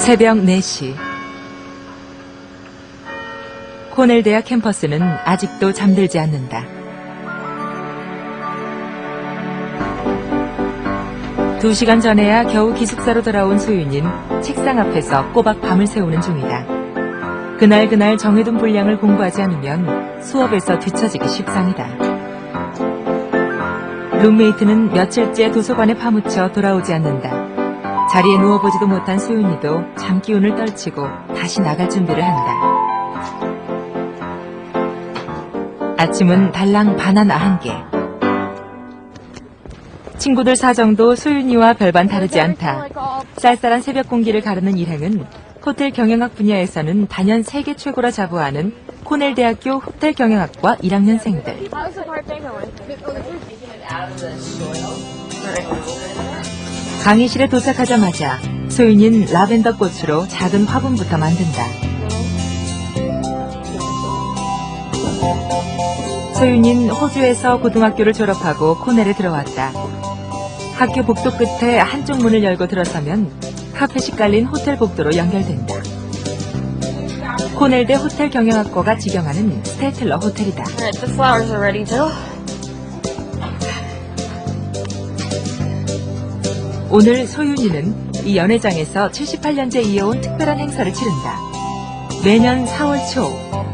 새벽 4시. 코넬 대학 캠퍼스는 아직도 잠들지 않는다. 2시간 전에야 겨우 기숙사로 돌아온 소윤인 책상 앞에서 꼬박 밤을 새우는 중이다. 그날 정해둔 분량을 공부하지 않으면 수업에서 뒤처지기 십상이다. 룸메이트는 며칠째 도서관에 파묻혀 돌아오지 않는다. 자리에 누워보지도 못한 소윤이도 잠기운을 떨치고 다시 나갈 준비를 한다. 아침은 달랑 바나나 1개. 친구들 사정도 소윤이와 별반 다르지 않다. 쌀쌀한 새벽 공기를 가르는 일행은 호텔 경영학 분야에서는 단연 세계 최고라 자부하는 코넬 대학교 호텔 경영학과 1학년생들. 강의실에 도착하자마자 소윤인 라벤더 꽃으로 작은 화분부터 만든다. 소윤인 호주에서 고등학교를 졸업하고 코넬에 들어왔다. 학교 복도 끝에 한쪽 문을 열고 들어서면 카펫이 깔린 호텔 복도로 연결된다. 코넬대 호텔 경영학과가 직영하는 스테틀러 호텔이다. The flowers are ready, Jill. 오늘 소윤이는 이 연회장에서 78년째 이어온 특별한 행사를 치른다. 매년 4월 초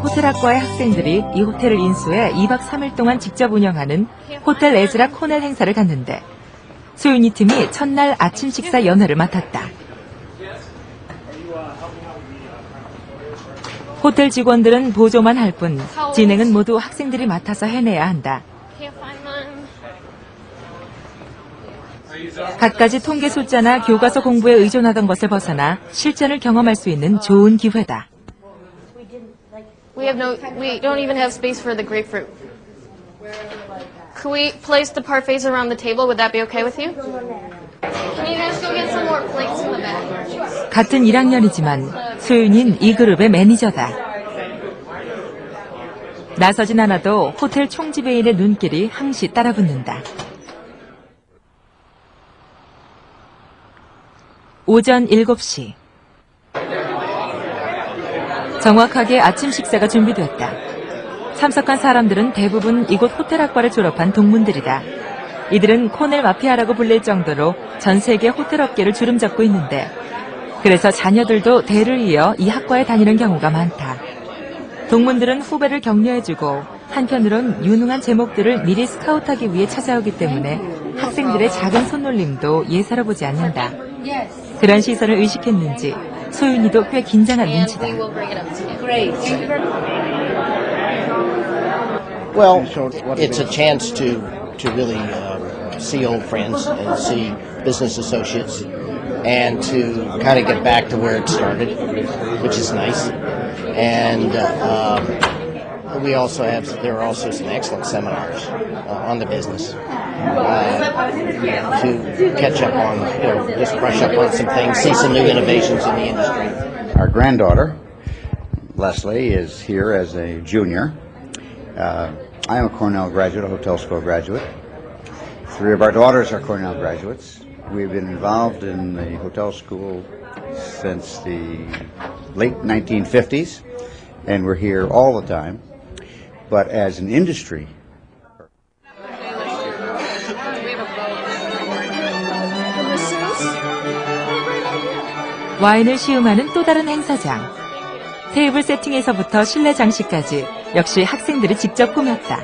호텔학과의 학생들이 이 호텔을 인수해 2박 3일 동안 직접 운영하는 호텔 에즈라 코넬 행사를 갔는데 소윤이 팀이 첫날 아침 식사 연회를 맡았다. 호텔 직원들은 보조만 할 뿐 진행은 모두 학생들이 맡아서 해내야 한다. 갖가지 통계 숫자나 교과서 공부에 의존하던 것을 벗어나 실전을 경험할 수 있는 좋은 기회다. We don't even have space for the grapefruit. Could we place the parfaits around the table? Would that be okay with you? Can you guys go get some more plates in the back? 같은 1학년이지만 소윤인 이 그룹의 매니저다. 나서진 않아도 호텔 총지배인의 눈길이 항시 따라붙는다. 오전 7시. 정확하게 아침 식사가 준비됐다. 참석한 사람들은 대부분 이곳 호텔학과를 졸업한 동문들이다. 이들은 코넬 마피아라고 불릴 정도로 전 세계 호텔 업계를 주름잡고 있는데 그래서 자녀들도 대를 이어 이 학과에 다니는 경우가 많다. 동문들은 후배를 격려해주고 한편으론 유능한 제목들을 미리 스카우트하기 위해 찾아오기 때문에 학생들의 작은 손놀림도 예사로 보지 않는다. 그런 시선을 의식했는지 소윤이도 꽤 긴장한 눈치다. Well, it's a chance to really see old friends and see business associates and to kind of get back to where it started, which is nice. And there are also some excellent seminars on the business to catch up on, just brush up on some things, see some new innovations in the industry. Our granddaughter, Leslie, is here as a junior. I am a Cornell graduate, a hotel school graduate. 3 of our daughters are Cornell graduates. We've been involved in the hotel school since the late 1950s, and we're here all the time. But as an industry, 와인을 시음하는 또 다른 행사장. 테이블 세팅에서부터 실내 장식까지 역시 학생들이 직접 꾸몄다.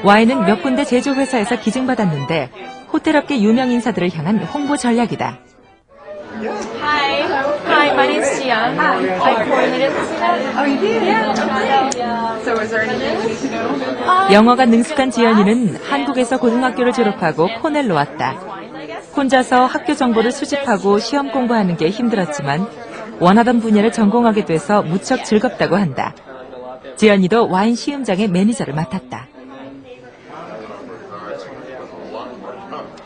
와인은 몇 군데 제조회사에서 기증받았는데 호텔업계 유명 인사들을 향한 홍보 전략이다. Hi, my name's Jian. I coordinated this event. Oh, you did? Yeah. So is there anything we need to know? 영어가 능숙한 지연이는 한국에서 고등학교를 졸업하고 코넬로 왔다. 혼자서 학교 정보를 수집하고 시험 공부하는 게 힘들었지만 원하던 분야를 전공하게 돼서 무척 즐겁다고 한다. 지연이도 와인 시음장의 매니저를 맡았다.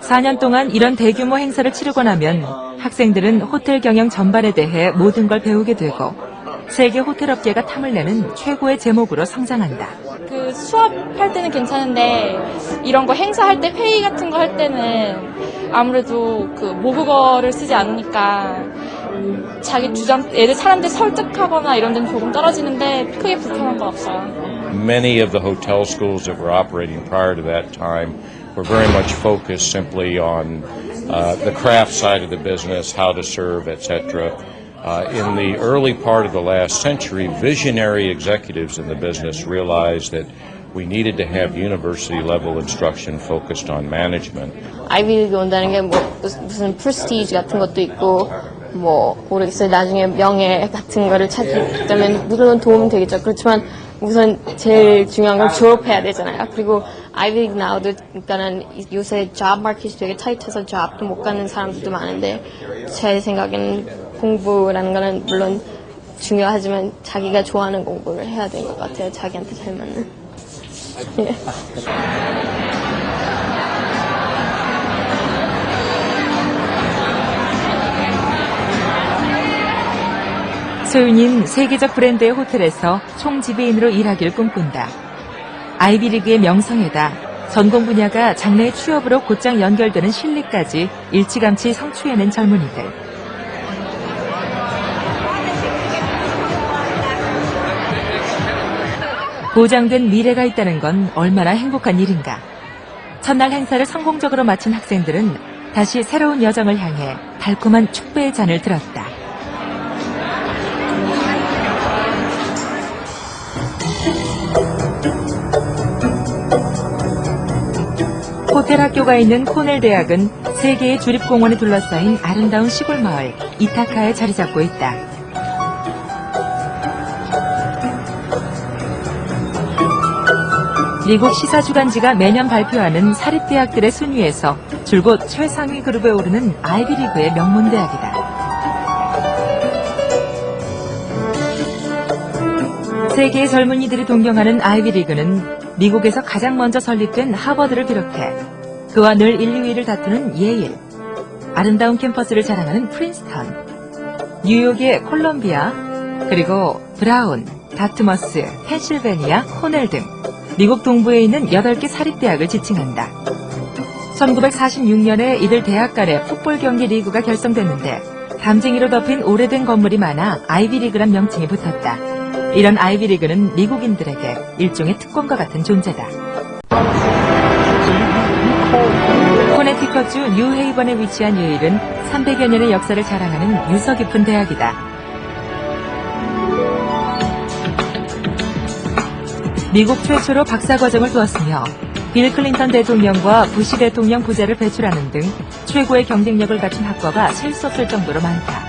4년 동안 이런 대규모 행사를 치르고 나면 학생들은 호텔 경영 전반에 대해 모든 걸 배우게 되고 세계 호텔 업계가 탐을 내는 최고의 제목으로 성장한다. 그 수업할 때는 괜찮은데 이런 거 행사할 때 회의 같은 거 할 때는 아무래도 그 모국어를 쓰지 않으니까 자기 주장, 사람들 설득하거나 이런 데는 조금 떨어지는데 크게 불편한 건 없어요. Many of the hotel schools that were operating prior to that time were very much focused simply on the craft side of the business, how to serve, etc. In the early part of the last century, visionary executives in the business realized that we needed to have university-level instruction focused on management. 아이비리그 온다는 게 뭐 무슨 프레스티지 같은 것도 있고 뭐 모르겠어요. 나중에 명예 같은 거를 찾으려면 물론 도움은 되겠죠. 그렇지만 우선 제일 중요한 건 졸업해야 되잖아요. 그리고 아이비리그 나와도 그러니까는 요새 잡 마켓이 되게 타이트해서 잡도 못 가는 사람들도 많은데 제 생각에는 공부라는 거는 물론 중요하지만 자기가 좋아하는 공부를 해야 되는 것 같아요. 자기한테 잘 맞는. 예. 소윤인 세계적 브랜드의 호텔에서 총지배인으로 일하기를 꿈꾼다. 아이비리그의 명성에다 전공 분야가 장래의 취업으로 곧장 연결되는 실리까지 일찌감치 성취해낸 젊은이들. 보장된 미래가 있다는 건 얼마나 행복한 일인가. 첫날 행사를 성공적으로 마친 학생들은 다시 새로운 여정을 향해 달콤한 축배의 잔을 들었다. 호텔 학교가 있는 코넬 대학은 세 개의 주립공원에 둘러싸인 아름다운 시골 마을 이타카에 자리 잡고 있다. 미국 시사주간지가 매년 발표하는 사립대학들의 순위에서 줄곧 최상위 그룹에 오르는 아이비리그의 명문대학이다. 세계의 젊은이들이 동경하는 아이비리그는 미국에서 가장 먼저 설립된 하버드를 비롯해 그와 늘 1, 2위를 다투는 예일, 아름다운 캠퍼스를 자랑하는 프린스턴, 뉴욕의 콜럼비아, 그리고 브라운, 다트머스, 펜실베니아, 코넬 등 미국 동부에 있는 8개 사립대학을 지칭한다. 1946년에 이들 대학 간의 풋볼 경기 리그가 결성됐는데 담쟁이로 덮인 오래된 건물이 많아 아이비리그란 명칭이 붙었다. 이런 아이비리그는 미국인들에게 일종의 특권과 같은 존재다. 코네티컷주 뉴헤이번에 위치한 예일은 300여 년의 역사를 자랑하는 유서 깊은 대학이다. 미국 최초로 박사과정을 두었으며 빌 클린턴 대통령과 부시 대통령 부자를 배출하는 등 최고의 경쟁력을 갖춘 학과가 셀 수 없을 정도로 많다.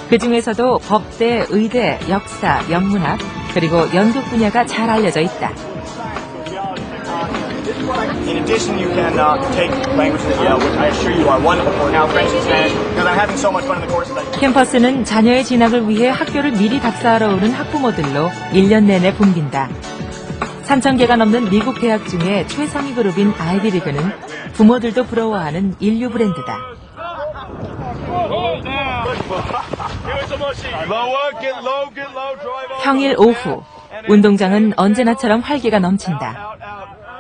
그 중에서도 법대, 의대, 역사, 영문학, 그리고 연극 분야가 잘 알려져 있다. In addition, you can take languages at Yale, which I assure you are wonderful for now, French and Spanish, because I'm having so much fun in the courses that 캠퍼스는 자녀의 진학을 위해 학교를 미리 답사하러 오는 학부모들로 1년 내내 붐빈다. 3,000개가 넘는 미국 대학 중에 최상위 그룹인 아이비리그는 부모들도 부러워하는 인류 브랜드다. 평일 오후, 운동장은 언제나처럼 활기가 넘친다.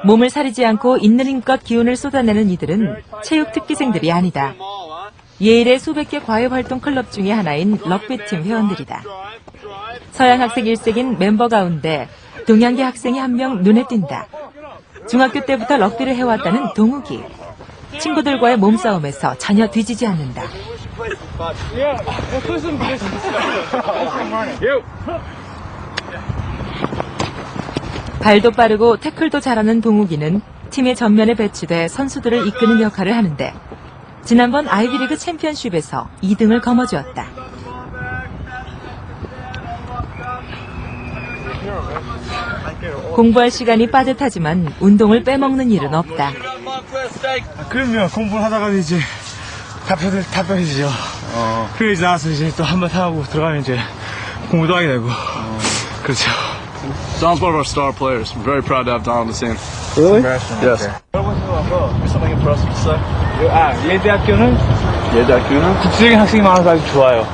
몸을 사리지 않고 있는 힘껏 기운을 쏟아내는 이들은 체육 특기생들이 아니다. 예일의 수백 개 과외활동 클럽 중에 하나인 럭비팀 회원들이다. 서양 학생 일색인 멤버 가운데 동양계 학생이 한 명 눈에 띈다. 중학교 때부터 럭비를 해왔다는 동욱이. 친구들과의 몸싸움에서 전혀 뒤지지 않는다. 발도 빠르고 태클도 잘하는 동욱이는 팀의 전면에 배치돼 선수들을 이끄는 역할을 하는데 지난번 아이비리그 챔피언십에서 2등을 거머쥐었다. 공부할 시간이 빠듯하지만 운동을 빼먹는 일은 없다. 그러면 공부를 하다가 이제 답답해지죠. 그리고 이제 나와서 이제 또 한번 하고 들어가면 이제 공부도 하게 되고. 그렇죠. Donald's one of our star players. I'm very proud to have Donald on the team. Really? Yes. something impressive to say? 예대학교는 국제적인 학생이 많아서 아주 좋아요.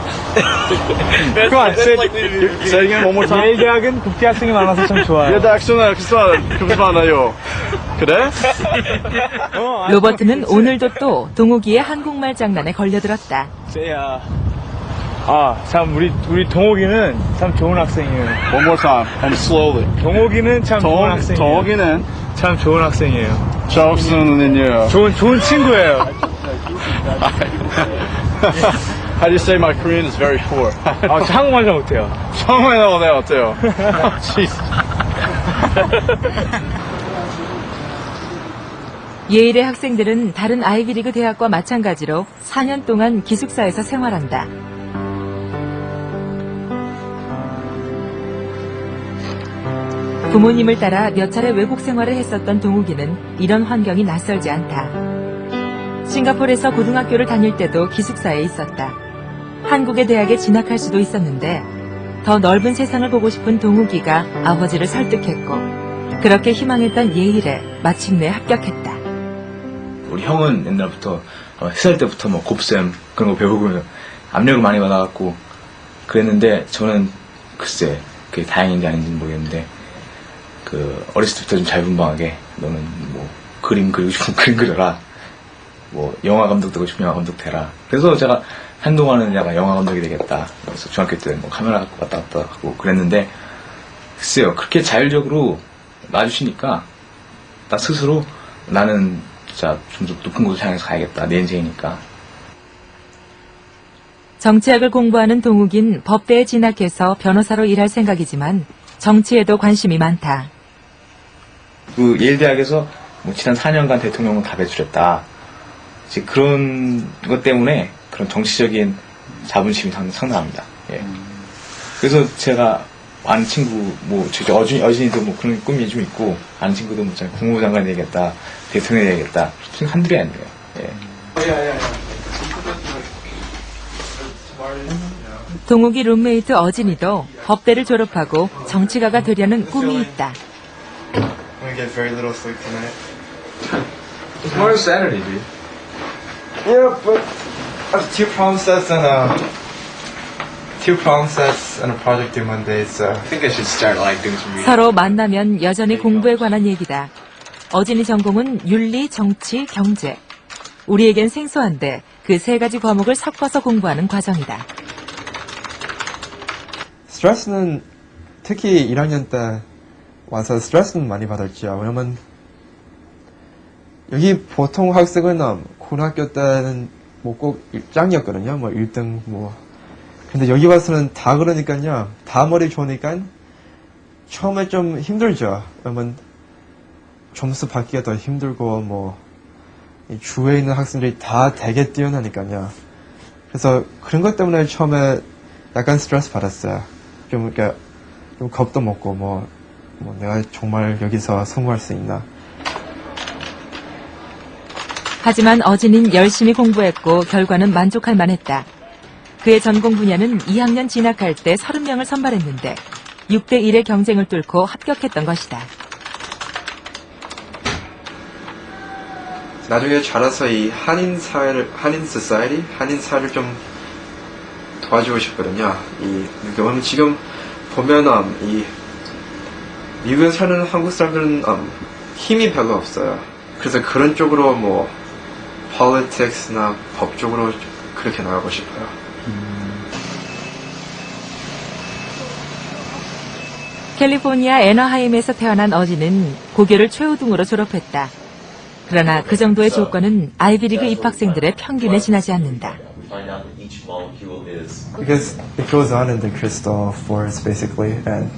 Come on, say it again one more time. 예대학은 국제 학생이 많아서 참 좋아요. 예대학교는 그렇게 많아요. 그래? 로버트는 오늘도 또 동욱이의 한국말 장난에 걸려들었다. Say 참 우리 동욱이는 참 좋은 학생이에요. One more time, and slowly. 동욱이는 참 좋은 학생이에요. 동욱이는 참 좋은 학생이에요. 정수는요. 좋은 친구예요. How do you say my Korean is very poor? 저 한국말 잘 못해요. 처음에는 네 어때요? Jesus. 예일의 학생들은 다른 아이비리그 대학과 마찬가지로 4년 동안 기숙사에서 생활한다. 부모님을 따라 몇 차례 외국 생활을 했었던 동욱이는 이런 환경이 낯설지 않다. 싱가포르에서 고등학교를 다닐 때도 기숙사에 있었다. 한국의 대학에 진학할 수도 있었는데 더 넓은 세상을 보고 싶은 동욱이가 아버지를 설득했고 그렇게 희망했던 예일에 마침내 합격했다. 우리 형은 옛날부터 3살 때부터 뭐 곱셈 그런 거 배우고 압력을 많이 받아갖고 그랬는데 저는 글쎄 그게 다행인지 아닌지는 모르겠는데 그 어렸을 때부터 좀 자유분방하게 너는 뭐 그림 그리고 싶으면 그림 그려라 뭐 영화 감독 되고 싶으면 영화 감독 되라. 그래서 제가 한동안은 약간 영화 감독이 되겠다. 그래서 중학교 때 뭐 카메라 갖고 왔다 갔다 하고 그랬는데 글쎄요 그렇게 자율적으로 놔주시니까 나 스스로 나는 진짜 좀 더 높은 곳을 향해서 가야겠다. 내 인생이니까. 정치학을 공부하는 동욱인 법대에 진학해서 변호사로 일할 생각이지만 정치에도 관심이 많다. 그 예일대학에서 뭐 지난 4년간 대통령을 다 배출했다. 이제 그런 것 때문에 그런 정치적인 자부심이 상당합니다. 예. 그래서 제가 아는 친구, 뭐, 어진이도 뭐 그런 꿈이 좀 있고, 아는 친구도 뭐, 국무부 장관이 되겠다, 대통령이 되겠다. 한둘이 아니에요. 예. 동욱이 룸메이트 어진이도 법대를 졸업하고 정치가가 되려는 꿈이 있다. I'm gonna get very little sleep tonight. Tomorrow's Saturday, dude. Yeah, but I have two problem sets and a project due Monday, so I think I should start like doing some reading. 서로 만나면 여전히 공부에 관한 얘기다. 어진이 전공은 윤리, 정치, 경제. 우리에겐 생소한데 그 세 가지 과목을 섞어서 공부하는 과정이다. 스트레스는 특히 1학년 때 와서 스트레스는 많이 받았죠. 왜냐면 여기 보통 학생은 고등학교 때는 뭐 꼭 짱이었거든요. 뭐 1등 뭐. 근데 여기 와서는 다 그러니까요. 다 머리 좋으니까 처음에 좀 힘들죠. 왜냐면 점수 받기가 더 힘들고 뭐 주위에 있는 학생들이 다 되게 뛰어나니까요. 그래서 그런 것 때문에 처음에 약간 스트레스 받았어요. 좀 겁도 먹고 뭐 내가 정말 여기서 성공할 수 있나. 하지만 어진이는 열심히 공부했고 결과는 만족할 만했다. 그의 전공 분야는 2학년 진학할 때 30명을 선발했는데 6대 1의 경쟁을 뚫고 합격했던 것이다. 나중에 자라서 이 한인 사회를 좀 도와주고 싶거든요. 왜냐면 지금 보면 이 미국에 사는 한국 사람들은 힘이 별로 없어요. 그래서 그런 쪽으로 뭐 politics나 법 쪽으로 그렇게 나가고 싶어요. 캘리포니아 애너하임에서 태어난 어진은 고교를 최우등으로 졸업했다. 그러나 그 정도의 조건은 아이비리그 입학생들의 평균에 지나지 않는다. Because it goes on in the crystal forest basically, and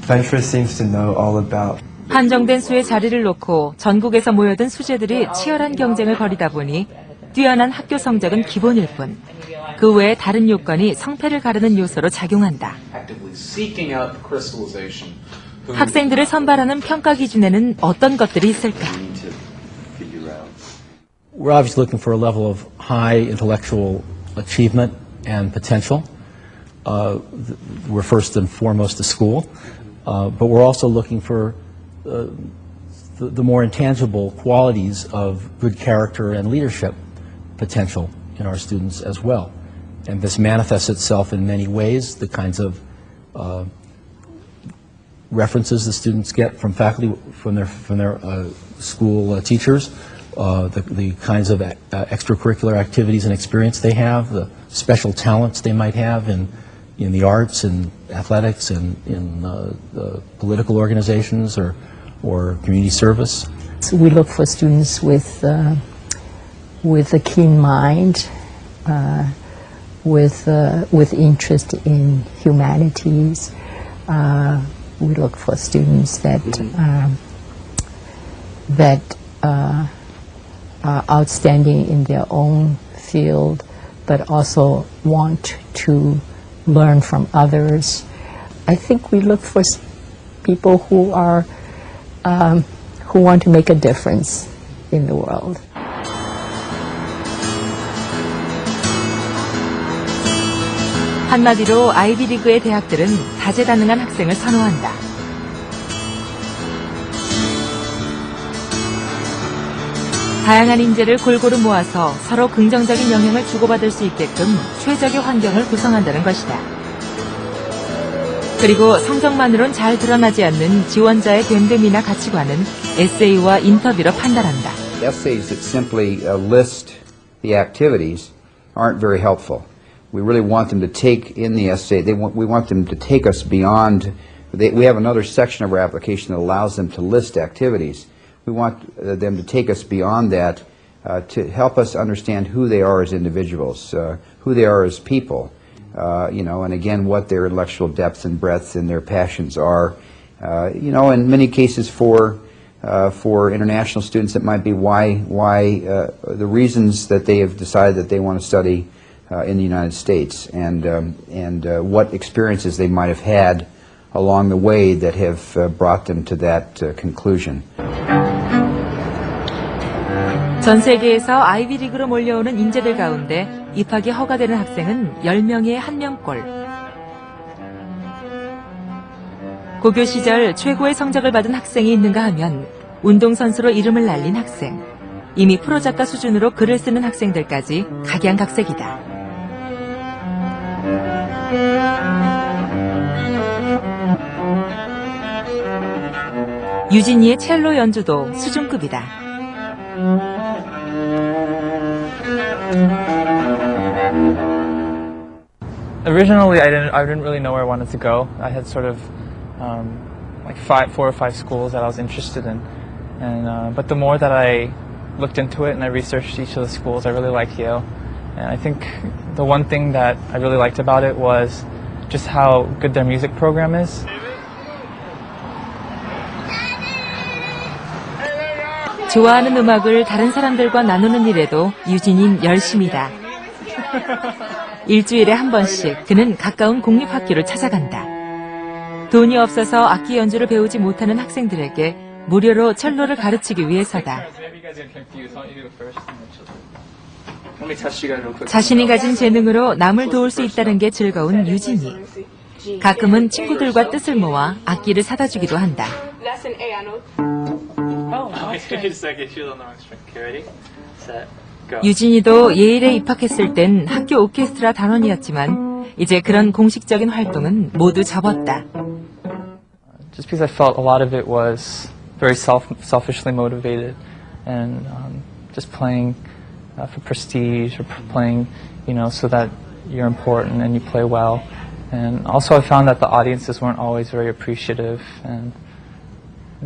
Venture seems to know all about. 한정된 수의 자리를 놓고 전국에서 모여든 수재들이 치열한 경쟁을 벌이다 보니 뛰어난 학교 성적은 기본일 뿐, 그 외에 다른 요건이 성패를 가르는 요소로 작용한다. 학생들을 선발하는 평가 기준에는 어떤 것들이 있을까? We're obviously looking for a level of high intellectual achievement and potential. We're first and foremost a school, but we're also looking for the more intangible qualities of good character and leadership potential in our students as well. And this manifests itself in many ways, the kinds of references the students get from faculty, from their school teachers, the kinds of extracurricular activities and experience they have, the special talents they might have in the arts and athletics and in the political organizations or community service. So we look for students with a keen mind, with interest in humanities. We look for students that are outstanding in their own field, but also want to learn from others. I think we look for people who want to make a difference in the world. 한마디로 아이비리그의 대학들은 다재다능한 학생을 선호한다. 다양한 인재를 골고루 모아서 서로 긍정적인 영향을 주고받을 수 있게끔 최적의 환경을 구성한다는 것이다. 그리고 성적만으론 잘 드러나지 않는 지원자의 됨됨이나 가치관은 에세이와 인터뷰로 판단한다. Essays that simply list the activities aren't very helpful. We really want them to take in the essay, we want them to take us beyond, we have another section of our application that allows them to list activities. We want them to take us beyond that to help us understand who they are as individuals, who they are as people, and again what their intellectual depth and breadth and their passions are. In many cases for international students, it might be why the reasons that they have decided that they want to study in the United States, and what experiences they might have had along the way that have brought them to that conclusion. 전 세계에서 아이비리그로 몰려오는 인재들 가운데 입학이 허가되는 학생은 10명에 1명꼴. 고교 시절 최고의 성적을 받은 학생이 있는가 하면 운동선수로 이름을 날린 학생, 이미 프로작가 수준으로 글을 쓰는 학생들까지 각양각색이다. 유진이의 첼로 연주도 수준급이다. Originally, I didn't really know where I wanted to go. I had sort of like 4 or 5 schools that I was interested in, but the more that I looked into it and I researched each of the schools, I really liked Yale. And I think the one thing that I really liked about it was just how good their music program is. 좋아하는 음악을 다른 사람들과 나누는 일에도 유진인 열심이다. 일주일에 한 번씩 그는 가까운 공립학교를 찾아간다. 돈이 없어서 악기 연주를 배우지 못하는 학생들에게 무료로 첼로를 가르치기 위해서다. 자신이 가진 재능으로 남을 도울 수 있다는 게 즐거운 유진이. 가끔은 친구들과 뜻을 모아 악기를 사다 주기도 한다. 유진이도 예일에 입학했을 땐 학교 오케스트라 단원이었지만 이제 그런 공식적인 활동은 모두 접었다. Just because I felt a lot of it was very selfishly motivated, and just playing for prestige, or playing, so that you're important and you play well. And also I found that the audiences weren't always very appreciative, and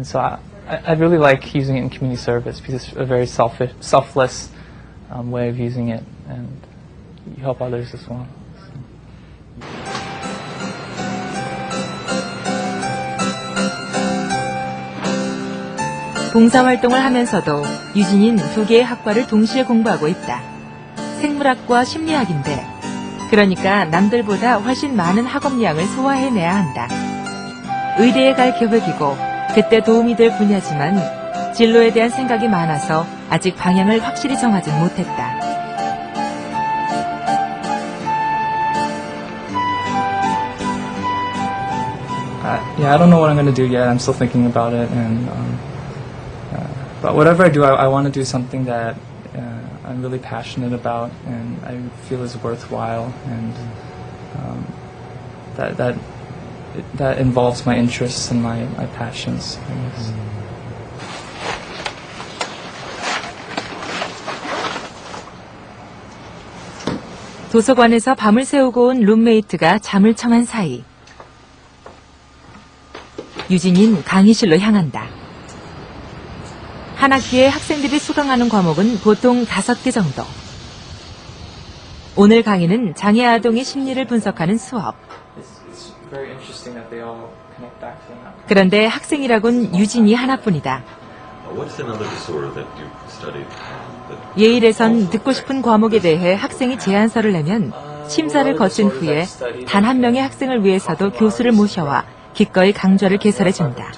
so I really like using it in community service because it's a very selfless way of using it, and you help others as well. 봉사활동을 하면서도 유진인 2개의 학과를 동시에 공부하고 있다. 생물학과 심리학인데, 그러니까 남들보다 훨씬 많은 학업량을 소화해내야 한다. 의대에 갈 계획이고 그때 도움이 될 분야지만 진로에 대한 생각이 많아서 아직 방향을 확실히 정하진 못했다. I don't know what I'm going to do yet. I'm still thinking about it, but whatever I do, I want to do something that I'm really passionate about and I feel is worthwhile, and that involves my interests and my passions, I guess. 도서관에서 밤을 새우고 온 룸메이트가 잠을 청한 사이 유진인 강의실로 향한다. 한 학기에 학생들이 수강하는 과목은 보통 5개 정도. 오늘 강의는 장애 아동의 심리를 분석하는 수업. 그런데 학생이라곤 유진이 하나뿐이다. 예일에선 듣고 싶은 과목에 대해 학생이 제안서를 내면 심사를 거친 후에 단 한 명의 학생을 위해서도 교수를 모셔와 기꺼이 강좌를 개설해준다.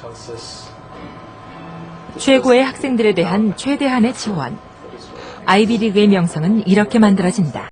최고의 학생들에 대한 최대한의 지원. 아이비리그의 명성은 이렇게 만들어진다.